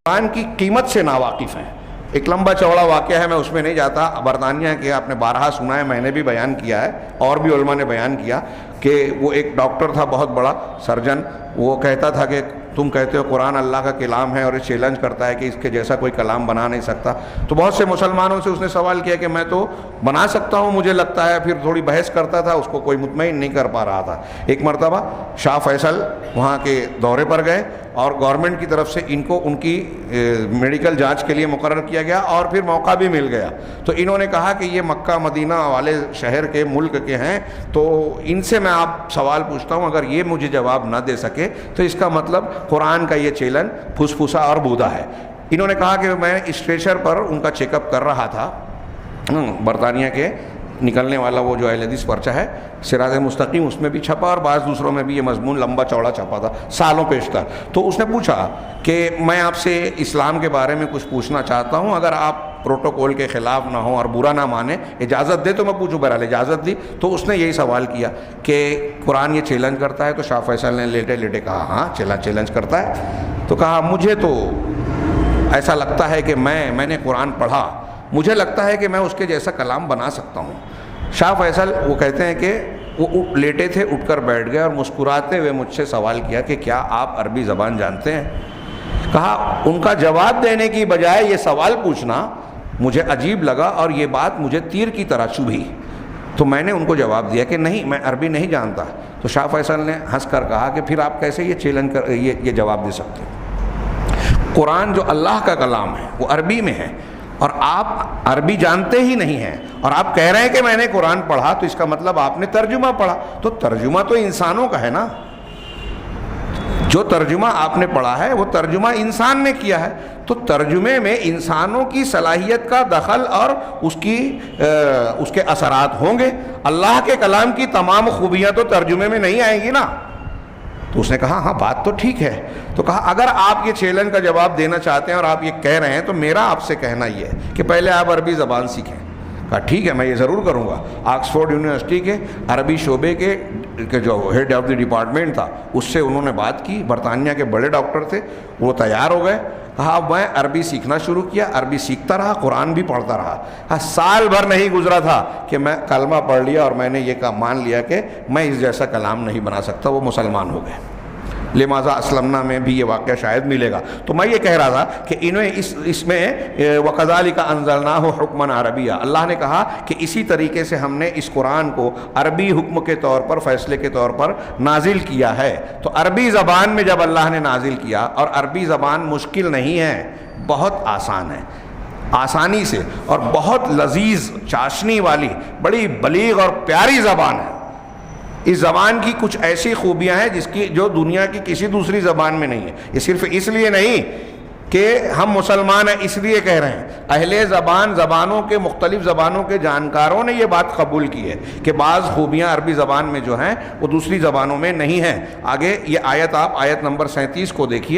قرآن کی قیمت سے ناواقف ہیں. ایک لمبا چوڑا واقعہ ہے، میں اس میں نہیں جاتا. برطانیہ کے آپ نے بارہا سنا ہے، میں نے بھی بیان کیا ہے اور بھی علماء نے بیان کیا کہ وہ ایک ڈاکٹر تھا، بہت بڑا سرجن. وہ کہتا تھا کہ تم کہتے ہو قرآن اللہ کا کلام ہے اور یہ چیلنج کرتا ہے کہ اس کے جیسا کوئی کلام بنا نہیں سکتا. تو بہت سے مسلمانوں سے اس نے سوال کیا کہ میں تو بنا سکتا ہوں مجھے لگتا ہے. پھر تھوڑی بحث کرتا تھا، اس کو کوئی مطمئن نہیں کر پا رہا تھا. ایک مرتبہ شاہ فیصل وہاں کے دورے پر گئے اور گورنمنٹ کی طرف سے ان کو ان کی میڈیکل جانچ کے لیے مقرر کیا گیا اور پھر موقع بھی مل گیا. تو انہوں نے کہا کہ یہ مکہ مدینہ والے شہر کے ملک کے ہیں، تو ان سے میں آپ سوال پوچھتا ہوں، اگر یہ مجھے جواب نہ دے سکے تو اس کا مطلب قرآن کا یہ چیلن پھسپھسا اور بودا ہے. انہوں نے کہا کہ میں اسٹریچر پر ان کا چیک اپ کر رہا تھا. برطانیہ کے نکلنے والا وہ جو اہل حدیث پرچہ ہے صراط مستقیم، اس میں بھی چھپا اور بعض دوسروں میں بھی یہ مضمون لمبا چوڑا چھپا تھا سالوں پیشتر. تو اس نے پوچھا کہ میں آپ سے اسلام کے بارے میں کچھ پوچھنا چاہتا ہوں، اگر آپ پروٹوکول کے خلاف نہ ہوں اور برا نہ مانیں، اجازت دے تو میں پوچھوں. بہرحال اجازت دی. تو اس نے یہی سوال کیا کہ قرآن یہ چیلنج کرتا ہے؟ تو شاہ فیصل نے لیٹے لیٹے کہا ہاں چیلنج کرتا ہے. تو کہا مجھے تو ایسا لگتا ہے کہ میں نے قرآن پڑھا، مجھے لگتا ہے کہ میں اس کے جیسا کلام بنا سکتا ہوں. شاہ فیصل وہ کہتے ہیں کہ وہ لیٹے تھے، اٹھ کر بیٹھ گئے اور مسکراتے ہوئے مجھ سے سوال کیا کہ کیا آپ عربی زبان جانتے ہیں؟ کہا ان کا جواب دینے کی بجائے یہ سوال پوچھنا مجھے عجیب لگا اور یہ بات مجھے تیر کی طرح چبھی. تو میں نے ان کو جواب دیا کہ نہیں، میں عربی نہیں جانتا. تو شاہ فیصل نے ہنس کر کہا کہ پھر آپ کیسے یہ جواب دے سکتے ہیں؟ قرآن جو اللہ کا کلام ہے وہ عربی میں ہے اور آپ عربی جانتے ہی نہیں ہیں، اور آپ کہہ رہے ہیں کہ میں نے قرآن پڑھا، تو اس کا مطلب آپ نے ترجمہ پڑھا. تو ترجمہ تو انسانوں کا ہے نا، جو ترجمہ آپ نے پڑھا ہے وہ ترجمہ انسان نے کیا ہے. تو ترجمے میں انسانوں کی صلاحیت کا دخل اور اس کے اثرات ہوں گے. اللہ کے کلام کی تمام خوبیاں تو ترجمے میں نہیں آئیں گی نا. تو اس نے کہا ہاں بات تو ٹھیک ہے. تو کہا اگر آپ یہ چیلنج کا جواب دینا چاہتے ہیں اور آپ یہ کہہ رہے ہیں تو میرا آپ سے کہنا یہ ہے کہ پہلے آپ عربی زبان سیکھیں. کہا ٹھیک ہے، میں یہ ضرور کروں گا. آکسفورڈ یونیورسٹی کے عربی شعبے کے جو ہیڈ آف دی ڈپارٹمنٹ تھا اس سے انہوں نے بات کی. برطانیہ کے بڑے ڈاکٹر تھے، وہ تیار ہو گئے. کہا میں عربی سیکھنا شروع کیا، عربی سیکھتا رہا، قرآن بھی پڑھتا رہا. سال بھر نہیں گزرا تھا کہ میں کلمہ پڑھ لیا اور میں نے یہ مان لیا کہ میں اس جیسا کلام نہیں بنا سکتا. وہ مسلمان ہو گئے. لماذا اسلمنا میں بھی یہ واقعہ شاید ملے گا. تو میں یہ کہہ رہا تھا کہ انہیں اس میں وَكَذَلِكَ أَنزَلْنَاهُ حُكْمًا عَرَبِيًّا، اللہ نے کہا کہ اسی طریقے سے ہم نے اس قرآن کو عربی حکم کے طور پر، فیصلے کے طور پر نازل کیا ہے. تو عربی زبان میں جب اللہ نے نازل کیا، اور عربی زبان مشکل نہیں ہے، بہت آسان ہے، آسانی سے، اور بہت لذیذ چاشنی والی بڑی بلیغ اور پیاری زبان ہے. اس زبان کی کچھ ایسی خوبیاں ہیں جو دنیا کی کسی دوسری زبان میں نہیں ہے. یہ صرف اس لیے نہیں کہ ہم مسلمان ہیں اس لیے کہہ رہے ہیں، اہل زبان، زبانوں کے مختلف زبانوں کے جانکاروں نے یہ بات قبول کی ہے کہ بعض خوبیاں عربی زبان میں جو ہیں وہ دوسری زبانوں میں نہیں ہیں. آگے یہ آیت، آپ آیت نمبر 37 کو دیکھیے.